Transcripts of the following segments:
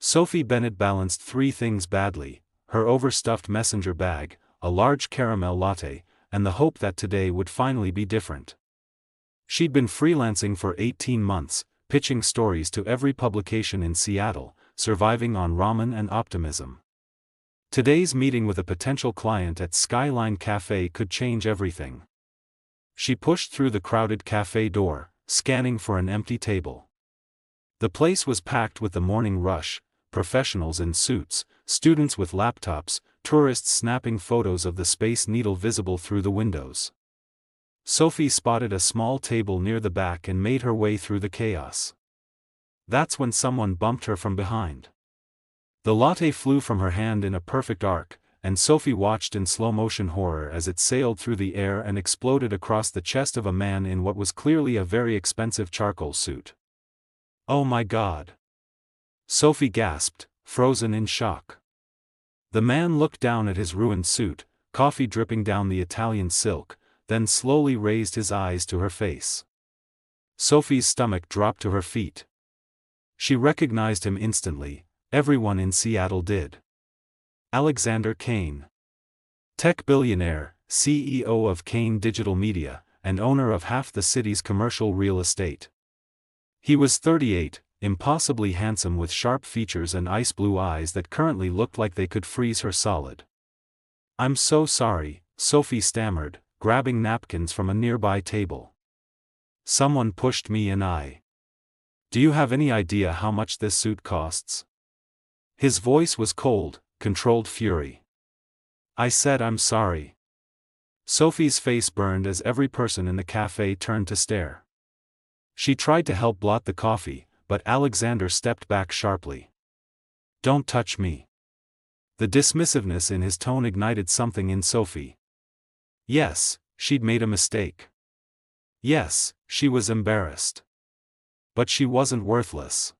Sophie Bennett balanced three things badly: her overstuffed messenger bag, a large caramel latte, and the hope that today would finally be different. She'd been freelancing for 18 months, pitching stories to every publication in Seattle, surviving on ramen and optimism. Today's meeting with a potential client at Skyline Cafe could change everything. She pushed through the crowded cafe door, scanning for an empty table. The place was packed with the morning rush: professionals in suits, students with laptops, tourists snapping photos of the Space Needle visible through the windows. Sophie spotted a small table near the back and made her way through the chaos. That's when someone bumped her from behind. The latte flew from her hand in a perfect arc, and Sophie watched in slow-motion horror as it sailed through the air and exploded across the chest of a man in what was clearly a very expensive charcoal suit. "Oh my God!" Sophie gasped, frozen in shock. The man looked down at his ruined suit, coffee dripping down the Italian silk, then slowly raised his eyes to her face. Sophie's stomach dropped to her feet. She recognized him instantly. Everyone in Seattle did. Alexander Kane. Tech billionaire, CEO of Kane Digital Media, and owner of half the city's commercial real estate. He was 38, impossibly handsome with sharp features and ice blue eyes that currently looked like they could freeze her solid. "I'm so sorry," Sophie stammered, grabbing napkins from a nearby table. "Someone pushed me and Do you have any idea how much this suit costs?" His voice was cold, controlled fury. "I said I'm sorry." Sophie's face burned as every person in the cafe turned to stare. She tried to help blot the coffee, but Alexander stepped back sharply. "Don't touch me." The dismissiveness in his tone ignited something in Sophie. Yes, she'd made a mistake. Yes, she was embarrassed. But she wasn't worthless.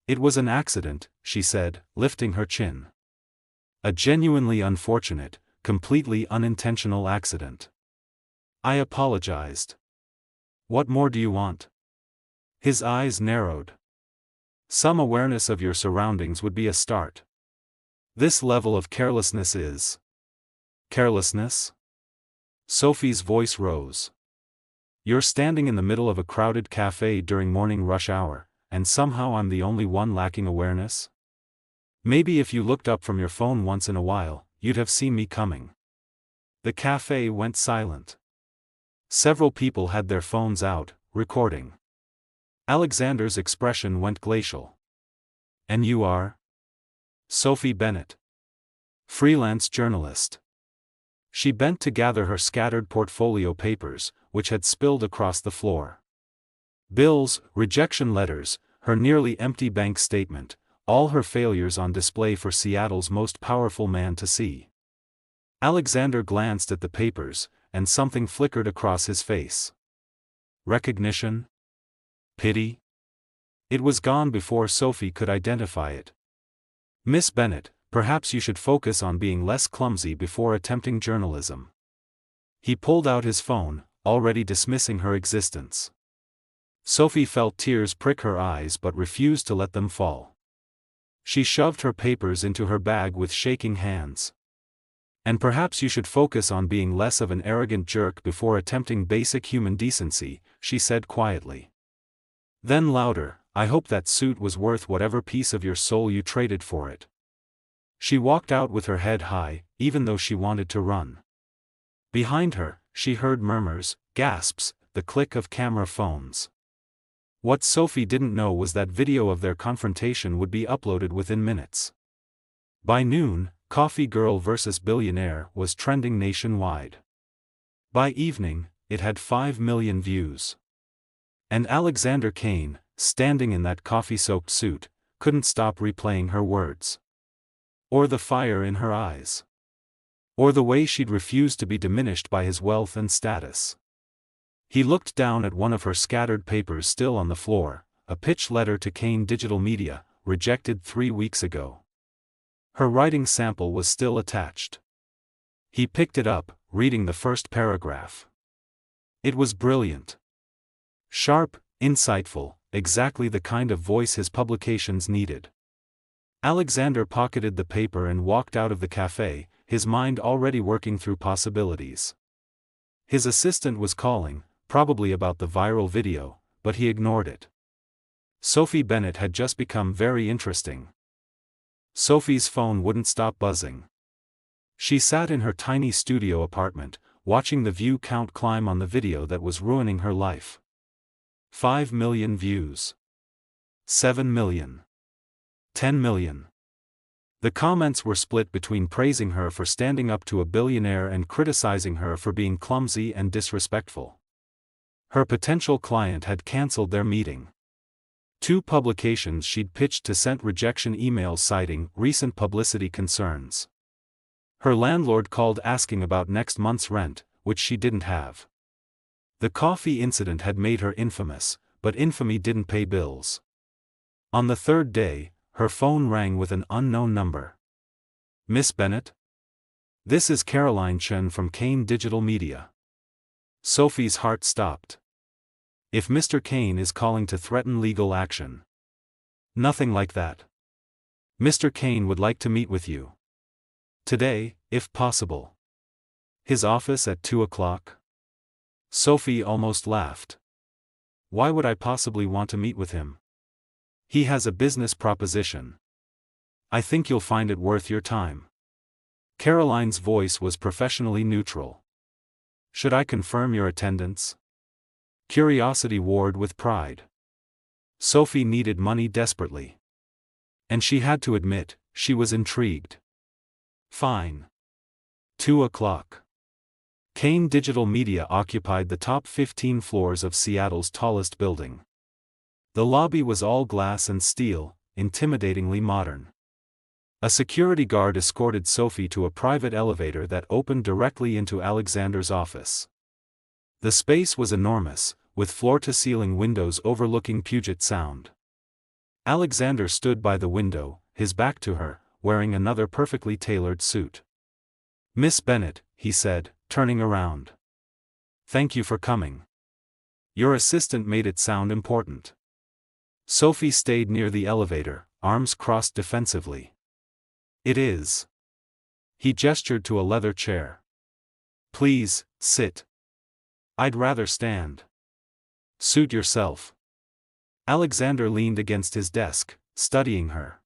"It was an accident," she said, lifting her chin. "A genuinely unfortunate, completely unintentional accident. I apologized." "What more do you want?" His eyes narrowed. "Some awareness of your surroundings would be a start. This level of carelessness is..." "Carelessness?" Sophie's voice rose. "You're standing in the middle of a crowded cafe during morning rush hour, and somehow I'm the only one lacking awareness? Maybe if you looked up from your phone once in a while, you'd have seen me coming." The cafe went silent. Several people had their phones out, recording. Alexander's expression went glacial. "And you are?" "Sophie Bennett. Freelance journalist." She bent to gather her scattered portfolio papers, which had spilled across the floor. Bills, rejection letters, her nearly empty bank statement, all her failures on display for Seattle's most powerful man to see. Alexander glanced at the papers, and something flickered across his face. Recognition? Pity? It was gone before Sophie could identify it. "Miss Bennett, perhaps you should focus on being less clumsy before attempting journalism." He pulled out his phone, already dismissing her existence. Sophie felt tears prick her eyes but refused to let them fall. She shoved her papers into her bag with shaking hands. "And perhaps you should focus on being less of an arrogant jerk before attempting basic human decency," she said quietly. Then louder, "I hope that suit was worth whatever piece of your soul you traded for it." She walked out with her head high, even though she wanted to run. Behind her, she heard murmurs, gasps, the click of camera phones. What Sophie didn't know was that video of their confrontation would be uploaded within minutes. By noon, "Coffee Girl vs. Billionaire" was trending nationwide. By evening, it had 5 million views. And Alexander Kane, standing in that coffee-soaked suit, couldn't stop replaying her words. Or the fire in her eyes. Or the way she'd refused to be diminished by his wealth and status. He looked down at one of her scattered papers still on the floor, a pitch letter to Kane Digital Media, rejected 3 weeks ago. Her writing sample was still attached. He picked it up, reading the first paragraph. It was brilliant. Sharp, insightful, exactly the kind of voice his publications needed. Alexander pocketed the paper and walked out of the cafe, his mind already working through possibilities. His assistant was calling, probably about the viral video, but he ignored it. Sophie Bennett had just become very interesting. Sophie's phone wouldn't stop buzzing. She sat in her tiny studio apartment, watching the view count climb on the video that was ruining her life. 5 million views. 7 million. 10 million. The comments were split between praising her for standing up to a billionaire and criticizing her for being clumsy and disrespectful. Her potential client had cancelled their meeting. 2 publications she'd pitched to sent rejection emails citing recent publicity concerns. Her landlord called asking about next month's rent, which she didn't have. The coffee incident had made her infamous, but infamy didn't pay bills. On the 3rd day, her phone rang with an unknown number. Miss Bennett? This is Caroline Chen from Kane Digital Media. Sophie's heart stopped. If Mr. Kane is calling to threaten legal action. Nothing like that. Mr. Kane would like to meet with you. Today, if possible. His office at 2 o'clock? Sophie almost laughed. Why would I possibly want to meet with him? He has a business proposition. I think you'll find it worth your time. Caroline's voice was professionally neutral. Should I confirm your attendance? Curiosity warred with pride. Sophie needed money desperately. And she had to admit, she was intrigued. Fine. 2 o'clock. Kane Digital Media occupied the top 15 floors of Seattle's tallest building. The lobby was all glass and steel, intimidatingly modern. A security guard escorted Sophie to a private elevator that opened directly into Alexander's office. The space was enormous, with floor-to-ceiling windows overlooking Puget Sound. Alexander stood by the window, his back to her, wearing another perfectly tailored suit. Miss Bennett, he said, turning around. Thank you for coming. Your assistant made it sound important. Sophie stayed near the elevator, arms crossed defensively. It is. He gestured to a leather chair. Please, sit. I'd rather stand. Suit yourself. Alexander leaned against his desk, studying her.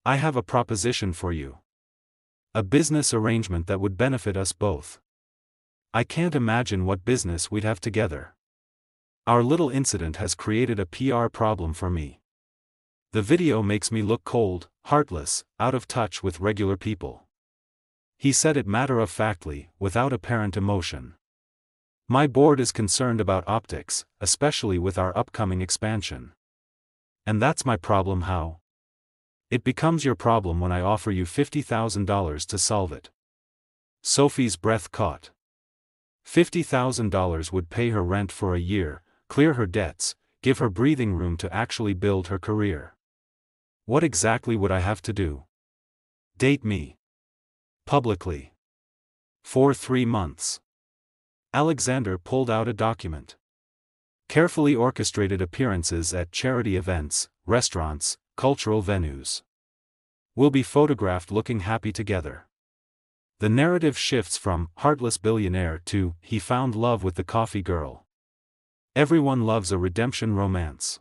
I have a proposition for you. A business arrangement that would benefit us both. I can't imagine what business we'd have together. Our little incident has created a PR problem for me. The video makes me look cold, heartless, out of touch with regular people. He said it matter-of-factly, without apparent emotion. My board is concerned about optics, especially with our upcoming expansion. And that's my problem. How? It becomes your problem when I offer you $50,000 to solve it. Sophie's breath caught. $50,000 would pay her rent for a year, clear her debts, give her breathing room to actually build her career. What exactly would I have to do? Date me. Publicly. For 3 months. Alexander pulled out a document. Carefully orchestrated appearances at charity events, restaurants, cultural venues. We'll be photographed looking happy together. The narrative shifts from heartless billionaire to he found love with the coffee girl. Everyone loves a redemption romance.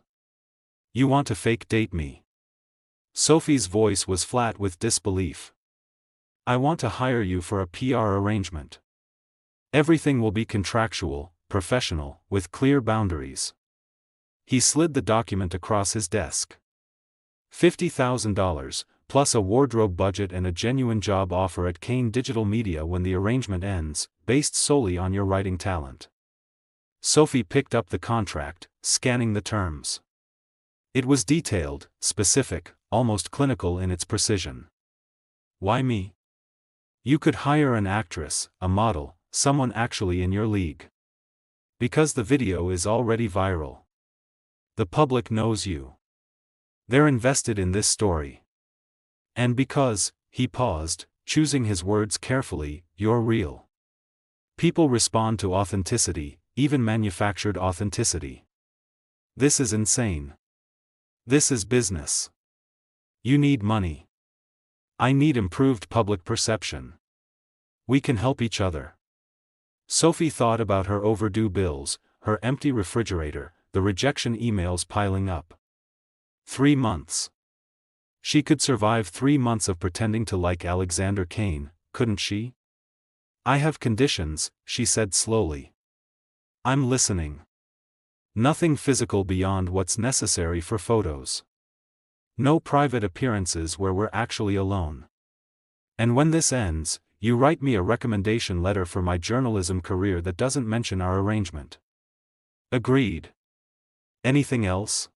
You want to fake date me? Sophie's voice was flat with disbelief. I want to hire you for a PR arrangement. Everything will be contractual, professional, with clear boundaries. He slid the document across his desk. $50,000, plus a wardrobe budget and a genuine job offer at Kane Digital Media when the arrangement ends, based solely on your writing talent. Sophie picked up the contract, scanning the terms. It was detailed, specific, almost clinical in its precision. Why me? You could hire an actress, a model, someone actually in your league. Because the video is already viral. The public knows you. They're invested in this story. And because, he paused, choosing his words carefully, you're real. People respond to authenticity, even manufactured authenticity. This is insane. This is business. You need money. I need improved public perception. We can help each other. Sophie thought about her overdue bills, her empty refrigerator, the rejection emails piling up. 3 months. She could survive 3 months of pretending to like Alexander Kane, couldn't she? I have conditions, she said slowly. I'm listening. Nothing physical beyond what's necessary for photos. No private appearances where we're actually alone. And when this ends, you write me a recommendation letter for my journalism career that doesn't mention our arrangement. Agreed. Anything else?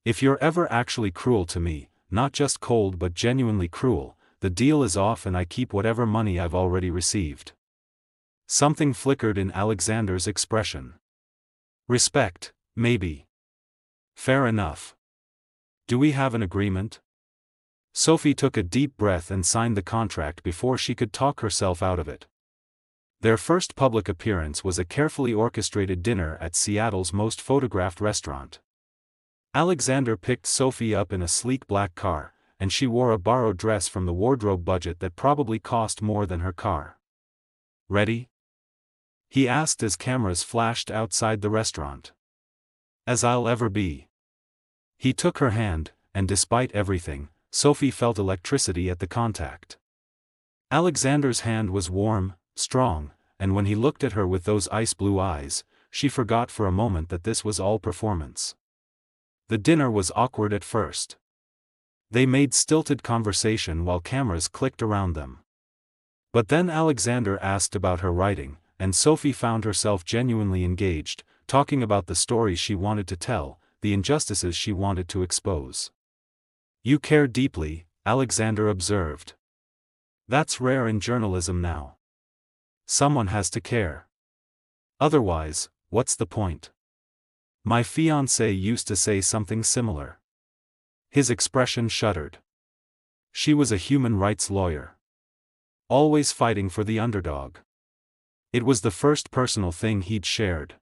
If you're ever actually cruel to me, not just cold but genuinely cruel, the deal is off and I keep whatever money I've already received. Something flickered in Alexander's expression. Respect, maybe. Fair enough. Do we have an agreement? Sophie took a deep breath and signed the contract before she could talk herself out of it. Their first public appearance was a carefully orchestrated dinner at Seattle's most photographed restaurant. Alexander picked Sophie up in a sleek black car, and she wore a borrowed dress from the wardrobe budget that probably cost more than her car. Ready? He asked as cameras flashed outside the restaurant. As I'll ever be. He took her hand, and despite everything, Sophie felt electricity at the contact. Alexander's hand was warm, strong, and when he looked at her with those ice-blue eyes, she forgot for a moment that this was all performance. The dinner was awkward at first. They made stilted conversation while cameras clicked around them. But then Alexander asked about her writing, and Sophie found herself genuinely engaged, talking about the stories she wanted to tell, the injustices she wanted to expose. You care deeply, Alexander observed. That's rare in journalism now. Someone has to care. Otherwise, what's the point? My fiancé used to say something similar. His expression shuddered. She was a human rights lawyer. Always fighting for the underdog. It was the first personal thing he'd shared.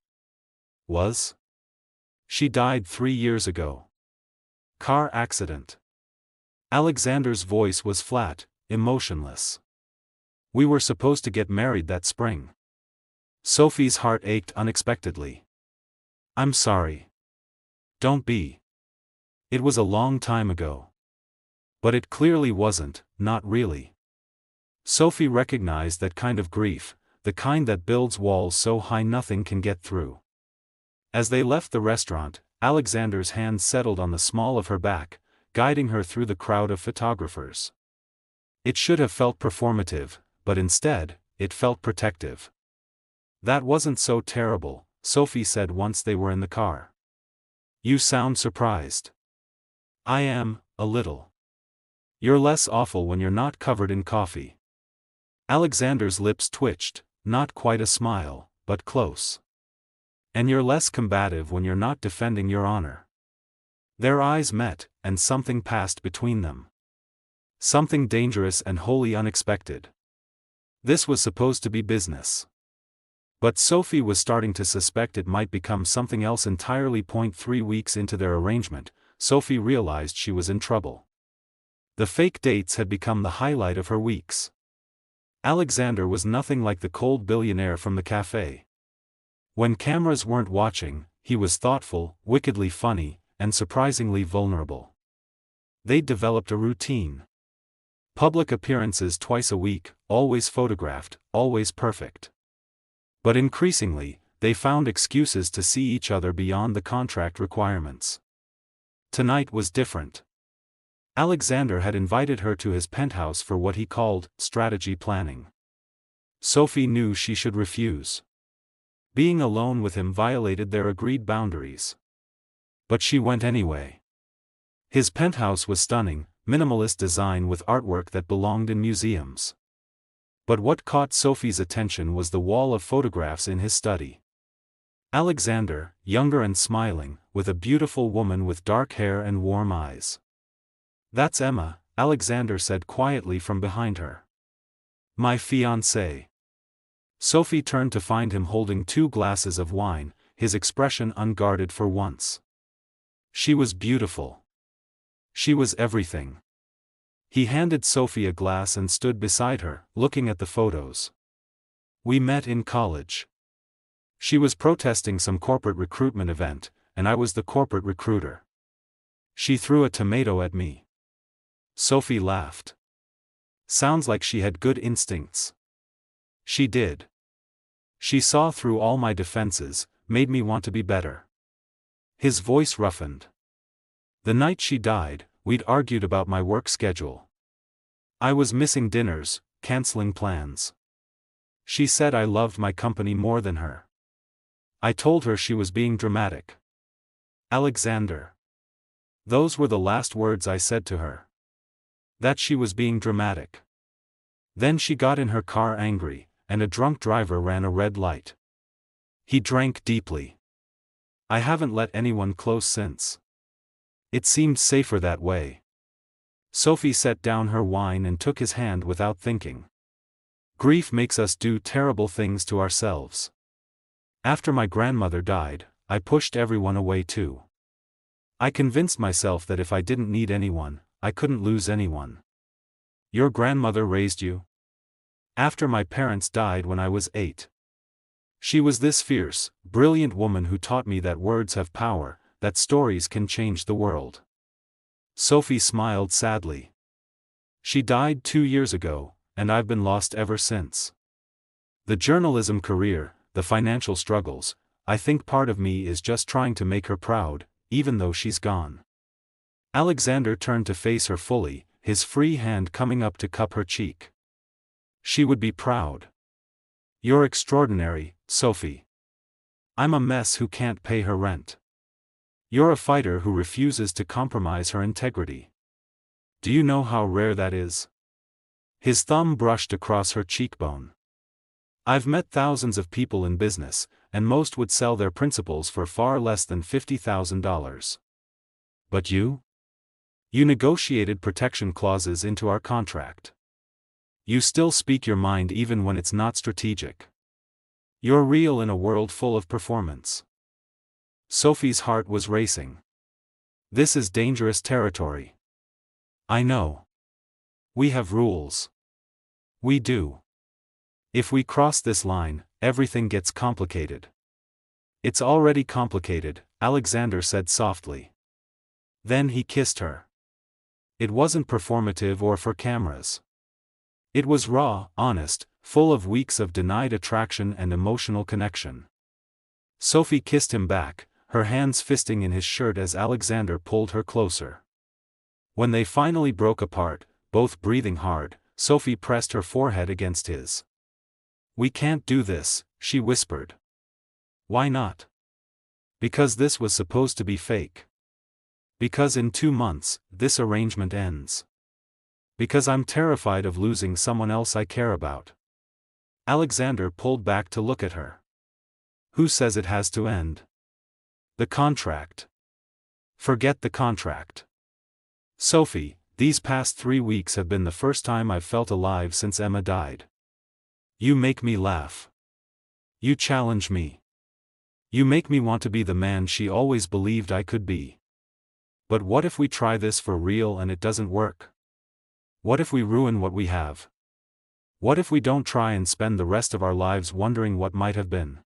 Was? She died 3 years ago. Car accident. Alexander's voice was flat, emotionless. We were supposed to get married that spring. Sophie's heart ached unexpectedly. I'm sorry. Don't be. It was a long time ago. But it clearly wasn't, not really. Sophie recognized that kind of grief, the kind that builds walls so high nothing can get through. As they left the restaurant, Alexander's hand settled on the small of her back, guiding her through the crowd of photographers. It should have felt performative, but instead, it felt protective. That wasn't so terrible, Sophie said once they were in the car. You sound surprised. I am, a little. You're less awful when you're not covered in coffee. Alexander's lips twitched, not quite a smile, but close. And you're less combative when you're not defending your honor. Their eyes met, and something passed between them. Something dangerous and wholly unexpected. This was supposed to be business. But Sophie was starting to suspect it might become something else entirely. 3 weeks into their arrangement, Sophie realized she was in trouble. The fake dates had become the highlight of her weeks. Alexander was nothing like the cold billionaire from the cafe. When cameras weren't watching, he was thoughtful, wickedly funny, and surprisingly vulnerable. They'd developed a routine. Public appearances twice a week, always photographed, always perfect. But increasingly, they found excuses to see each other beyond the contract requirements. Tonight was different. Alexander had invited her to his penthouse for what he called strategy planning. Sophie knew she should refuse. Being alone with him violated their agreed boundaries. But she went anyway. His penthouse was stunning, minimalist design with artwork that belonged in museums. But what caught Sophie's attention was the wall of photographs in his study. Alexander, younger and smiling, with a beautiful woman with dark hair and warm eyes. That's Emma, Alexander said quietly from behind her. My fiancée. Sophie turned to find him holding 2 glasses of wine, his expression unguarded for once. She was beautiful. She was everything. He handed Sophie a glass and stood beside her, looking at the photos. We met in college. She was protesting some corporate recruitment event, and I was the corporate recruiter. She threw a tomato at me. Sophie laughed. Sounds like she had good instincts. She did. She saw through all my defenses, made me want to be better. His voice roughened. The night she died, we'd argued about my work schedule. I was missing dinners, canceling plans. She said I loved my company more than her. I told her she was being dramatic. Alexander. Those were the last words I said to her. That she was being dramatic. Then she got in her car angry, and a drunk driver ran a red light. He drank deeply. I haven't let anyone close since. It seemed safer that way. Sophie set down her wine and took his hand without thinking. Grief makes us do terrible things to ourselves. After my grandmother died, I pushed everyone away too. I convinced myself that if I didn't need anyone, I couldn't lose anyone. Your grandmother raised you? After my parents died when I was 8. She was this fierce, brilliant woman who taught me that words have power, that stories can change the world. Sophie smiled sadly. She died 2 years ago, and I've been lost ever since. The journalism career, the financial struggles, I think part of me is just trying to make her proud, even though she's gone. Alexander turned to face her fully, his free hand coming up to cup her cheek. She would be proud. You're extraordinary, Sophie. I'm a mess who can't pay her rent. You're a fighter who refuses to compromise her integrity. Do you know how rare that is? His thumb brushed across her cheekbone. I've met thousands of people in business, and most would sell their principles for far less than $50,000. But you? You negotiated protection clauses into our contract. You still speak your mind even when it's not strategic. You're real in a world full of performance. Sophie's heart was racing. This is dangerous territory. I know. We have rules. We do. If we cross this line, everything gets complicated. It's already complicated, Alexander said softly. Then he kissed her. It wasn't performative or for cameras. It was raw, honest, full of weeks of denied attraction and emotional connection. Sophie kissed him back, her hands fisting in his shirt as Alexander pulled her closer. When they finally broke apart, both breathing hard, Sophie pressed her forehead against his. We can't do this, she whispered. Why not? Because this was supposed to be fake. Because in 2 months, this arrangement ends. Because I'm terrified of losing someone else I care about. Alexander pulled back to look at her. Who says it has to end? The contract. Forget the contract. Sophie, these past 3 weeks have been the first time I've felt alive since Emma died. You make me laugh. You challenge me. You make me want to be the man she always believed I could be. But what if we try this for real and it doesn't work? What if we ruin what we have? What if we don't try and spend the rest of our lives wondering what might have been?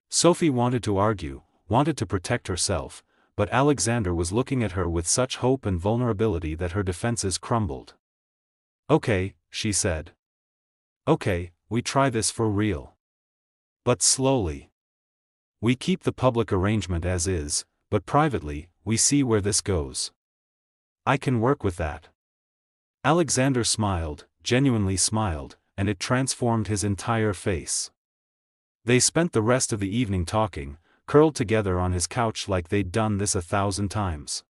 Sophie wanted to argue, wanted to protect herself, but Alexander was looking at her with such hope and vulnerability that her defenses crumbled. Okay, she said. Okay, we try this for real. But slowly. We keep the public arrangement as is, but privately, we see where this goes. I can work with that. Alexander smiled, genuinely smiled, and it transformed his entire face. They spent the rest of the evening talking, curled together on his couch like they'd done this 1,000 times.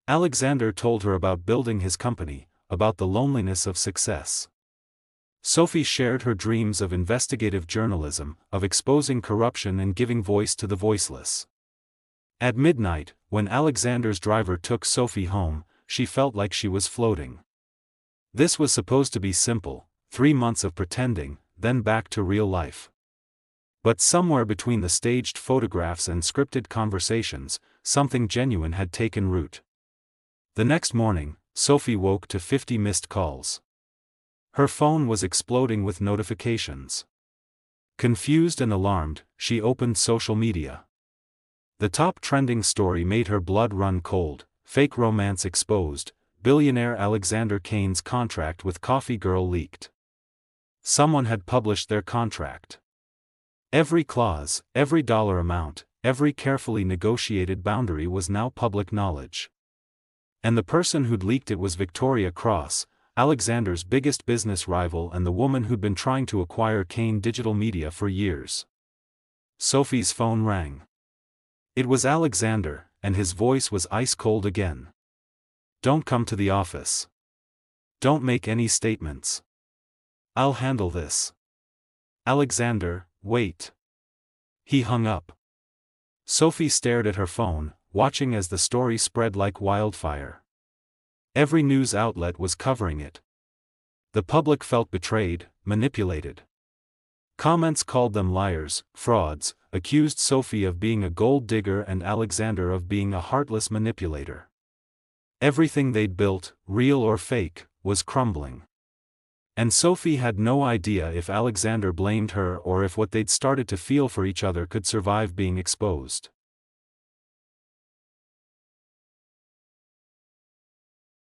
Alexander told her about building his company, about the loneliness of success. Sophie shared her dreams of investigative journalism, of exposing corruption and giving voice to the voiceless. At midnight, when Alexander's driver took Sophie home, she felt like she was floating. This was supposed to be simple, 3 months of pretending, then back to real life. But somewhere between the staged photographs and scripted conversations, something genuine had taken root. The next morning, Sophie woke to 50 missed calls. Her phone was exploding with notifications. Confused and alarmed, she opened social media. The top trending story made her blood run cold: fake romance exposed, billionaire Alexander Kane's contract with coffee girl leaked. Someone had published their contract. Every clause, every dollar amount, every carefully negotiated boundary was now public knowledge. And the person who'd leaked it was Victoria Cross, Alexander's biggest business rival and the woman who'd been trying to acquire Kane Digital Media for years. Sophie's phone rang. It was Alexander, and his voice was ice cold again. "Don't come to the office. Don't make any statements. I'll handle this." "Alexander, wait." He hung up. Sophie stared at her phone, watching as the story spread like wildfire. Every news outlet was covering it. The public felt betrayed, manipulated. Comments called them liars, frauds, accused Sophie of being a gold digger and Alexander of being a heartless manipulator. Everything they'd built, real or fake, was crumbling. And Sophie had no idea if Alexander blamed her or if what they'd started to feel for each other could survive being exposed.